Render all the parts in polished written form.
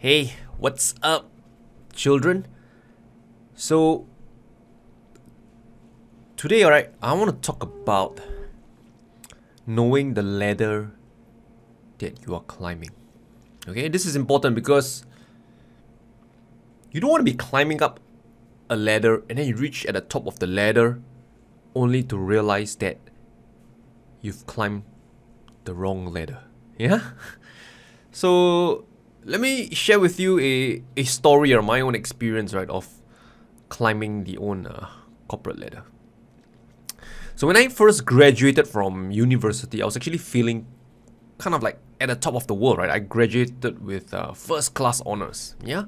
Hey, what's up, children? So, today, alright, I want to talk about knowing the ladder that you are climbing. Okay, this is important because you don't want to be climbing up a ladder and then you reach at the top of the ladder only to realize that you've climbed the wrong ladder. Yeah? So, let me share with you a story or my own experience, right, of climbing the own corporate ladder. So when I first graduated from university, I was actually feeling kind of like at the top of the world, right? I graduated with first class honors, yeah?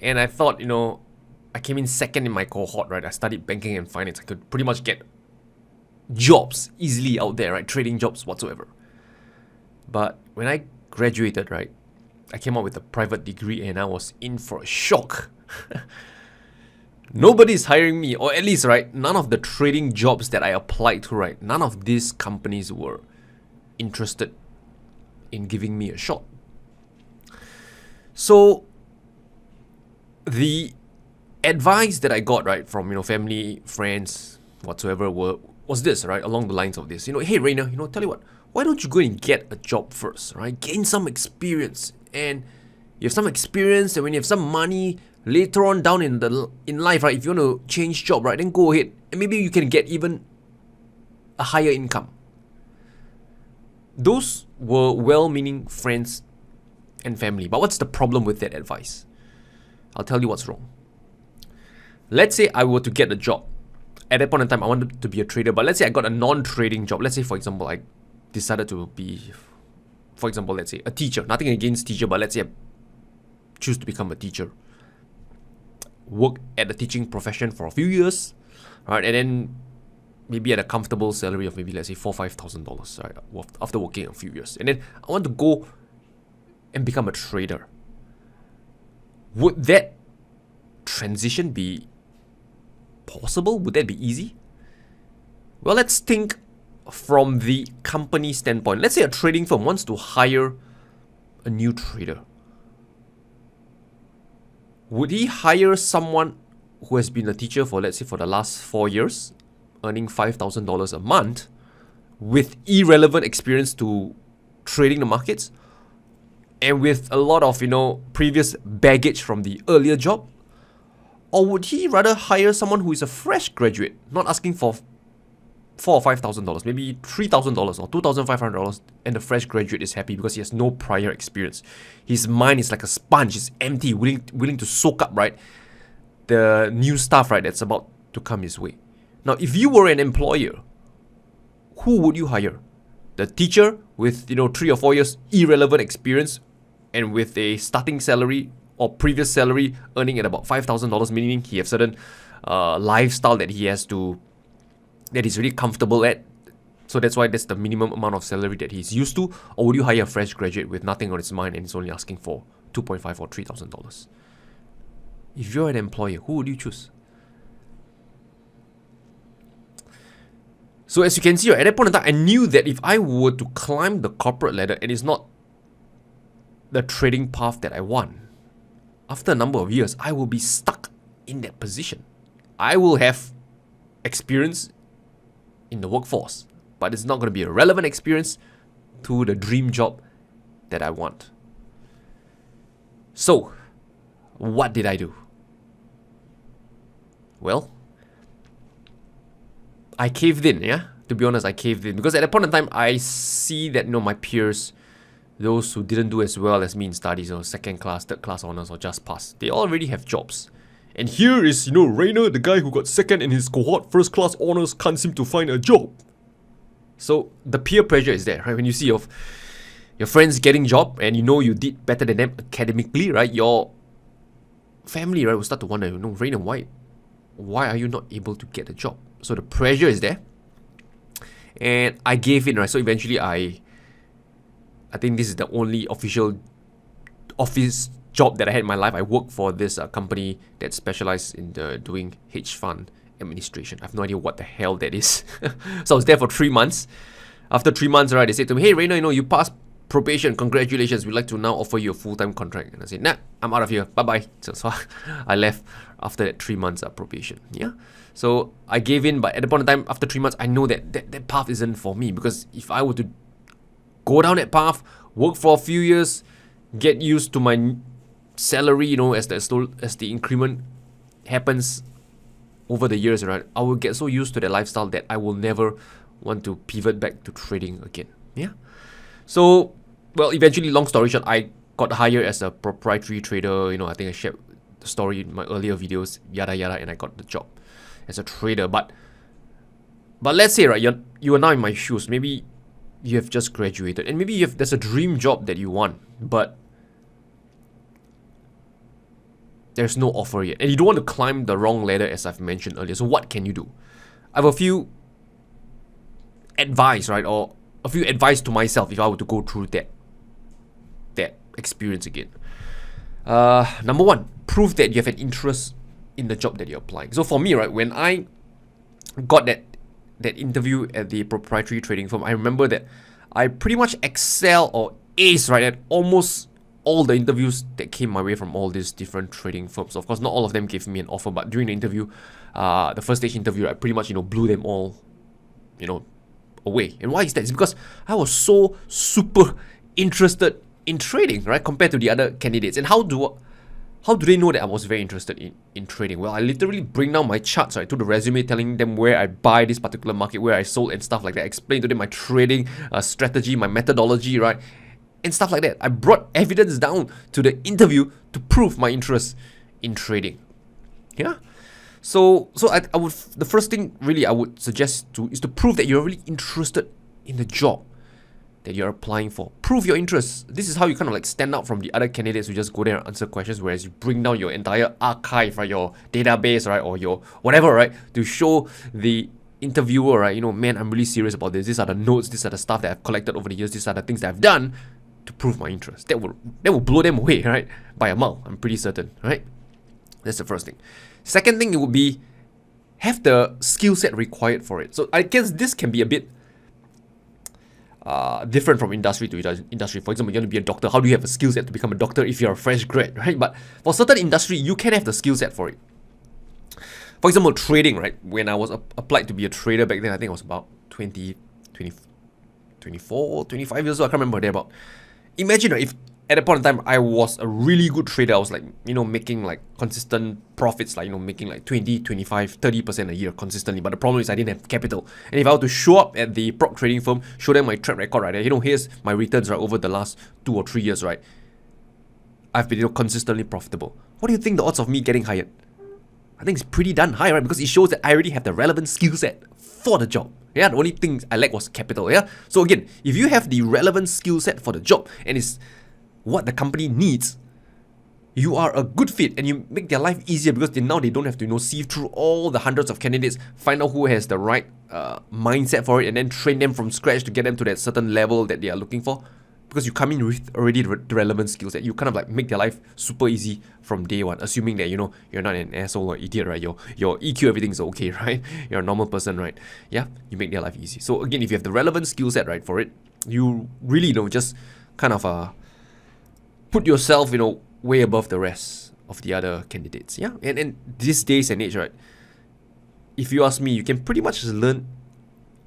And I thought, I came in second in my cohort, right? I studied banking and finance. I could pretty much get jobs easily out there, right? Trading jobs whatsoever. But when I graduated, right, I came out with a private degree and I was in for a shock. Nobody's hiring me, or at least, right, none of the trading jobs that I applied to, right, none of these companies were interested in giving me a shot. So, the advice that I got, right, from, family, friends, whatsoever, was this, right, along the lines of this. Hey, Rainer, tell you what, why don't you go and get a job first, right? Gain some experience. And you have some experience, and when you have some money later on down in life, right, if you want to change job, right, then go ahead. And maybe you can get even a higher income. Those were well-meaning friends and family. But what's the problem with that advice? I'll tell you what's wrong. Let's say I were to get a job. At that point in time, I wanted to be a trader. But let's say I got a non-trading job. Let's say, for example, I decided to be, for example, let's say a teacher. Nothing against teacher, but let's say I choose to become a teacher. Work at the teaching profession for a few years, right? And then maybe at a comfortable salary of maybe, let's say, $4,000-$5,000, right? After working a few years. And then I want to go and become a trader. Would that transition be possible? Would that be easy? Well, let's think from the company standpoint. Let's say a trading firm wants to hire a new trader. Would he hire someone who has been a teacher for, let's say, for the last 4 years, earning $5,000 a month, with irrelevant experience to trading the markets, and with a lot of, previous baggage from the earlier job? Or would he rather hire someone who is a fresh graduate, not asking for $4,000 or $5,000, maybe $3,000 or $2,500, and the fresh graduate is happy because he has no prior experience. His mind is like a sponge, it's empty, willing to soak up, right, the new stuff, right, that's about to come his way. Now, if you were an employer, who would you hire? The teacher with, 3 or 4 years irrelevant experience and with a starting salary or previous salary earning at about $5,000, meaning he has certain lifestyle that he's really comfortable at. So that's why that's the minimum amount of salary that he's used to. Or would you hire a fresh graduate with nothing on his mind and he's only asking for $2,500 or $3,000? If you're an employer, who would you choose? So as you can see, at that point in time, I knew that if I were to climb the corporate ladder and it's not the trading path that I want, after a number of years, I will be stuck in that position. I will have experience in the workforce, but it's not going to be a relevant experience to the dream job that I want. So, what did I do? Well, I caved in, yeah? To be honest, I caved in. Because at that point in time, I see that, my peers, those who didn't do as well as me in studies, or second class, third class honors, or just passed, they already have jobs. And here is, Rainer, the guy who got second in his cohort, first class honors, can't seem to find a job. So the peer pressure is there, right? When you see your friends getting job and you did better than them academically, right? Your family, right, will start to wonder, Rainer, why are you not able to get a job? So the pressure is there. And I gave in, right? So eventually I think this is the only official office job that I had in my life. I worked for this company that specialized in doing hedge fund administration. I have no idea what the hell that is. So I was there for 3 months. After 3 months, right, they said to me, hey, Rainer, you passed probation, congratulations, we'd like to now offer you a full-time contract. And I said, nah, I'm out of here, bye-bye. So I left after that 3 months of probation. Yeah. So I gave in, but at the point of time, after 3 months, I know that path isn't for me, because if I were to go down that path, work for a few years, get used to my salary, you know, as the increment happens over the years, right? I will get so used to that lifestyle that I will never want to pivot back to trading again. Yeah. So, well, eventually, long story short, I got hired as a proprietary trader. You know, I think I shared the story in my earlier videos, yada yada, and I got the job as a trader. But let's say, right, you are now in my shoes. Maybe you have just graduated, and maybe there's a dream job that you want, but there's no offer yet, and you don't want to climb the wrong ladder, as I've mentioned earlier. So what can you do? I have a few advice, right, or a few advice to myself if I were to go through that experience again. Number one, prove that you have an interest in the job that you're applying. So for me, right, when I got that interview at the proprietary trading firm, I remember that I pretty much excel or ace, right, at almost all the interviews that came my way from all these different trading firms. Of course, not all of them gave me an offer, but during the interview, the first stage interview, I pretty much, blew them all, away. And why is that? It's because I was so super interested in trading, right, compared to the other candidates. And how do they know that I was very interested in trading? Well, I literally bring down my charts, right, to the resume, telling them where I buy this particular market, where I sold and stuff like that. I explain to them my trading strategy, my methodology, right, and stuff like that. I brought evidence down to the interview to prove my interest in trading. Yeah. So I would, the first thing really I would suggest is to prove that you're really interested in the job that you're applying for. Prove your interest. This is how you kind of like stand out from the other candidates who just go there and answer questions, whereas you bring down your entire archive, right, your database, right, or your whatever, right, to show the interviewer, right, man, I'm really serious about this. These are the notes, these are the stuff that I've collected over the years, these are the things that I've done to prove my interest. That will blow them away, right, by a mile. I'm pretty certain, right? That's the first thing. Second thing, it would be have the skill set required for it. So I guess this can be a bit different from industry to industry. For example, you want to be a doctor. How do you have a skill set to become a doctor if you're a fresh grad, right? But for certain industry, you can have the skill set for it. For example, trading, right? When I was applied to be a trader back then, I think I was about 24, 25 years old. I can't remember, thereabout. Imagine, right, if at that point in time I was a really good trader. I was like, making like consistent profits, like, making like 20, 25, 30% a year consistently. But the problem is I didn't have capital. And if I were to show up at the prop trading firm, show them my track record, right, here's my returns, right, over the last 2 or 3 years, right, I've been consistently profitable. What do you think the odds of me getting hired? I think it's pretty darn high, right? Because it shows that I already have the relevant skill set for the job. Yeah, the only thing I lack was capital. Yeah. So again, if you have the relevant skill set for the job and it's what the company needs, you are a good fit and you make their life easier, because now they don't have to sieve through all the hundreds of candidates, find out who has the right mindset for it, and then train them from scratch to get them to that certain level that they are looking for. Because you come in with already the relevant skills that you kind of like make their life super easy from day one, assuming that you're not an asshole or idiot, right? Your EQ, everything's okay, right? You're a normal person, right? Yeah, you make their life easy. So again, if you have the relevant skill set, right, for it, you really just kind of put yourself way above the rest of the other candidates. Yeah, and these days and age, right, if you ask me, you can pretty much learn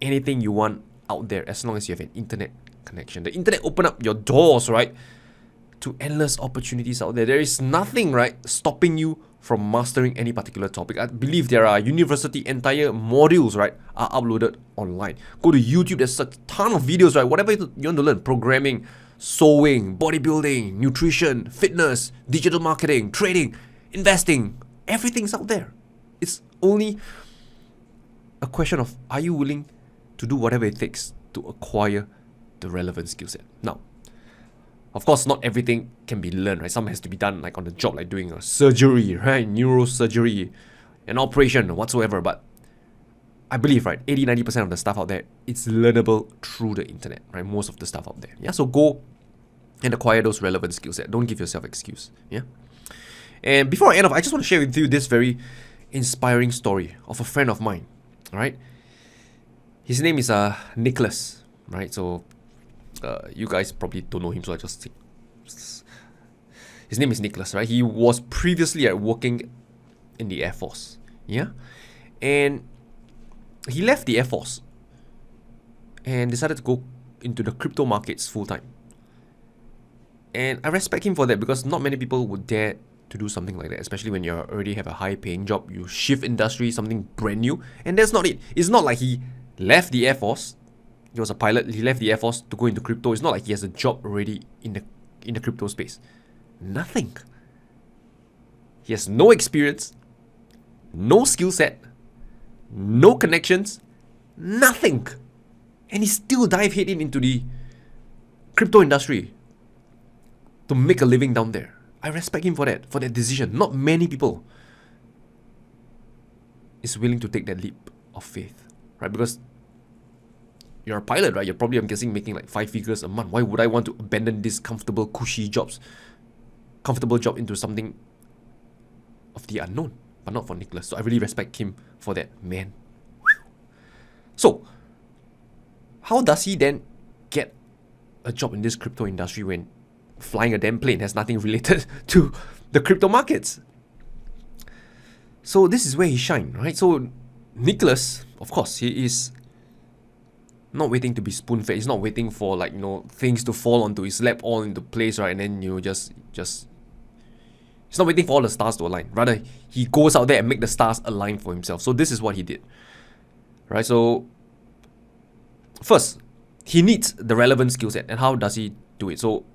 anything you want out there as long as you have an internet connection. The internet open up your doors, right, to endless opportunities out there. There is nothing, right, stopping you from mastering any particular topic. I believe there are university entire modules, right, are uploaded online. Go to YouTube, there's a ton of videos, right, whatever you want to learn, programming, sewing, bodybuilding, nutrition, fitness, digital marketing, trading, investing, everything's out there. It's only a question of, are you willing to do whatever it takes to acquire the relevant skill set? Now, of course, not everything can be learned, right? Some has to be done like on the job, like doing a surgery, right? Neurosurgery, an operation, whatsoever. But I believe, right, 80-90% of the stuff out there, it's learnable through the internet, right? Most of the stuff out there. Yeah, so go and acquire those relevant skill set. Don't give yourself excuse. Yeah. And before I end off, I just want to share with you this very inspiring story of a friend of mine. All right. His name is Nicholas, right? So You guys probably don't know him, so I just say. His name is Nicholas, right? He was previously working in the Air Force, yeah? And he left the Air Force and decided to go into the crypto markets full time. And I respect him for that because not many people would dare to do something like that, especially when you already have a high paying job, you shift industry, something brand new, and that's not it. It's not like he left the Air Force, he was a pilot, he left the Air Force to go into crypto. It's not like he has a job already in the crypto space. Nothing. He has no experience, no skill set, no connections, nothing. And he still dive head into the crypto industry to make a living down there. I respect him for that decision. Not many people is willing to take that leap of faith, right? Because you're a pilot, right? You're probably, I'm guessing, making like 5 figures a month. Why would I want to abandon these comfortable, cushy jobs, comfortable job into something of the unknown? But not for Nicholas. So I really respect him for that, man. So, how does he then get a job in this crypto industry when flying a damn plane has nothing related to the crypto markets? So this is where he shined, right? So Nicholas, of course, he is not waiting to be spoon-fed. He's not waiting for, like, you know, things to fall onto his lap all into place, right? And then you just he's not waiting for all the stars to align. Rather, he goes out there and make the stars align for himself. So this is what he did, right? So first, he needs the relevant skill set. And how does he do it? So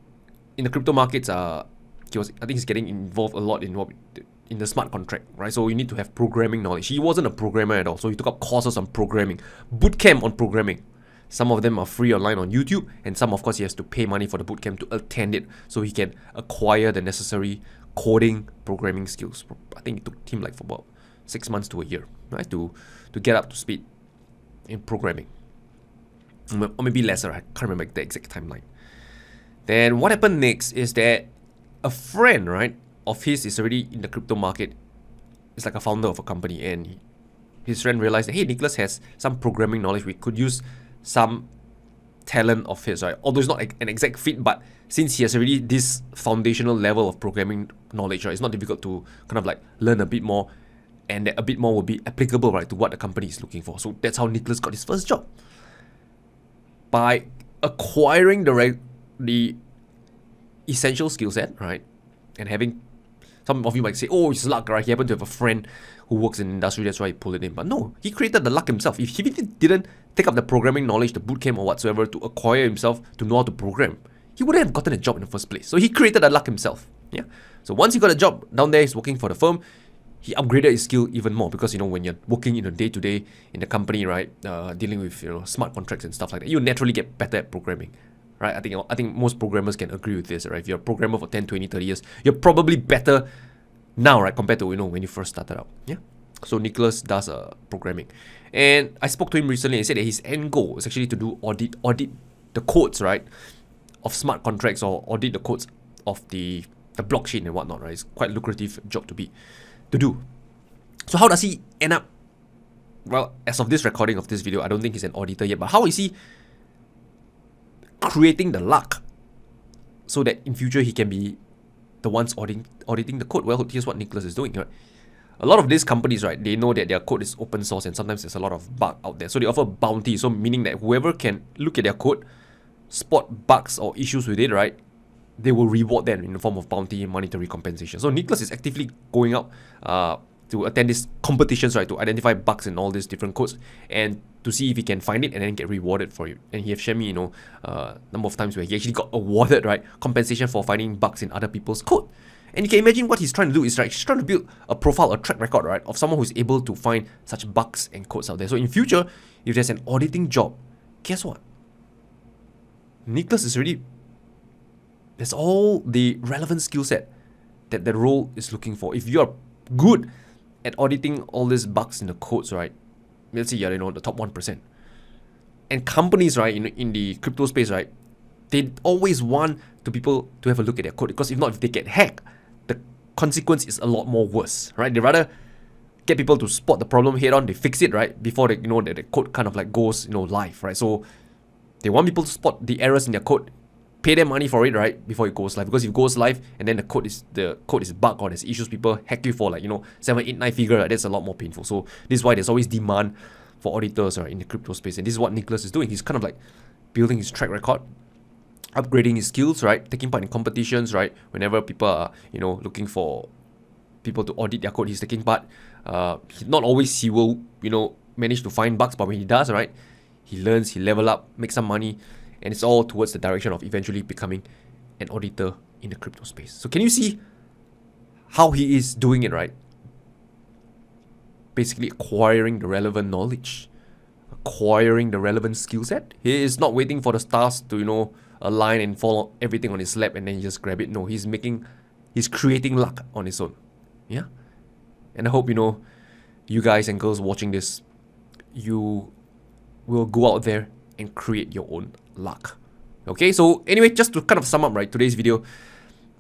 in the crypto markets, I think he's getting involved a lot in the smart contract, right? So you need to have programming knowledge. He wasn't a programmer at all, so he took up courses on programming, bootcamp on programming. Some of them are free online on YouTube, and some, of course, he has to pay money for the bootcamp to attend it so he can acquire the necessary coding, programming skills. I think it took him like for about 6 months to a year, right, to get up to speed in programming. Or maybe lesser, I can't remember the exact timeline. Then what happened next is that a friend, right, of his is already in the crypto market. It's like a founder of a company, and his friend realized that, hey, Nicholas has some programming knowledge. We could use some talent of his, right? Although it's not an exact fit, but since he has already this foundational level of programming knowledge, right, it's not difficult to kind of like learn a bit more, and that a bit more will be applicable, right, to what the company is looking for. So that's how Nicholas got his first job. By acquiring the essential skill set, right, and having, some of you might say, oh, it's luck, right? He happened to have a friend who works in the industry, that's why he pulled it in. But no, he created the luck himself. If he didn't take up the programming knowledge, the bootcamp or whatsoever to acquire himself to know how to program, he wouldn't have gotten a job in the first place. So he created the luck himself. Yeah. So once he got a job down there, he's working for the firm, he upgraded his skill even more because, you know, when you're working in a day-to-day in the company, right, dealing with, you know, smart contracts and stuff like that, you naturally get better at programming. Right? I think most programmers can agree with this, right? If you're a programmer for 10, 20, 30 years, you're probably better now, right, compared to, you know, when you first started out. Yeah. So Nicholas does programming. And I spoke to him recently and he said that his end goal is actually to do audit the codes, right, of smart contracts, or audit the codes of the blockchain and whatnot, right? It's quite a lucrative job to do. So how does he end up? Well, as of this recording of this video, I don't think he's an auditor yet, but how is he creating the luck so that in future he can be the ones auditing the code? Well, here's what Nicholas is doing, right? A lot of these companies, right, they know that their code is open source and sometimes there's a lot of bug out there. So they offer bounty, so meaning that whoever can look at their code, spot bugs or issues with it, right, they will reward them in the form of bounty and monetary compensation. So Nicholas is actively going out to attend these competitions, right, to identify bugs in all these different codes and to see if he can find it and then get rewarded for it. And he has shared me, you know, number of times where he actually got awarded, right, compensation for finding bugs in other people's code. And you can imagine what he's trying to do is, right, he's trying to build a profile, a track record, right, of someone who's able to find such bugs and codes out there. So in future, if there's an auditing job, guess what? Nicholas is already, there's all the relevant skill set that the role is looking for. If you're good at auditing all these bugs in the codes, right, let's say you're, you know, the top 1%. And companies, right, in the crypto space, right, they always want people to have a look at their code, because if not, if they get hacked, the consequence is a lot more worse, right? They rather get people to spot the problem head on, they fix it, right, before they, you know, the code kind of like goes, you know, live, right? So They want people to spot the errors in their code, pay them money for it, right, before it goes live. Because if it goes live and then the code is bugged or there's issues, people hack you for like 7, 8, 9 figure, right? That's a lot more painful. So this is why there's always demand for auditors, right, in the crypto space. And this is what Nicholas is doing. He's kind of like building his track record, upgrading his skills, right, taking part in competitions, right. Whenever people are looking for people to audit their code, he's taking part. Not always he will manage to find bugs, but when he does, right, he learns, he level up, makes some money, and it's all towards the direction of eventually becoming an auditor in the crypto space. So can you see how he is doing it, right? Basically acquiring the relevant knowledge, acquiring the relevant skill set. He is not waiting for the stars to align and fall everything on his lap and then he just grab it. No, he's creating luck on his own. Yeah. And I hope you guys and girls watching this, you will go out there and create your own luck. Okay, so anyway, just to kind of sum up, right, today's video,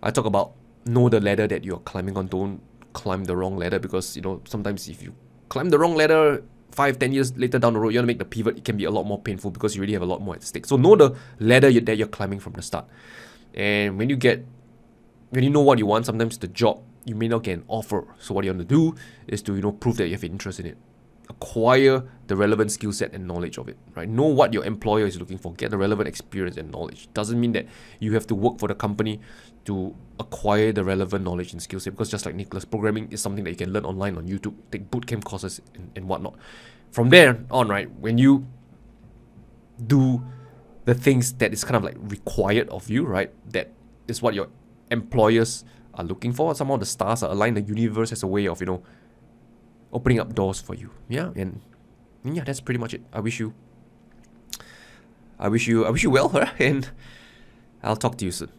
I talk about know the ladder that you're climbing on. Don't climb the wrong ladder, because sometimes if you climb the wrong ladder 5-10 years later down the road, you want to make the pivot, it can be a lot more painful because you really have a lot more at stake. So know the ladder that you're climbing from the start. And when you know what you want, sometimes the job, you may not get an offer. So what you want to do is to prove that you have interest in it. Acquire the relevant skill set and knowledge of it, right? Know what your employer is looking for. Get the relevant experience and knowledge. Doesn't mean that you have to work for the company to acquire the relevant knowledge and skill set, because just like Nicholas, programming is something that you can learn online on YouTube, take bootcamp courses and whatnot. From there on, right, when you do the things that is kind of like required of you, right, that is what your employers are looking for. Somehow the stars are aligned. The universe has a way of opening up doors for you. Yeah, and yeah, that's pretty much it. I wish you well, and I'll talk to you soon.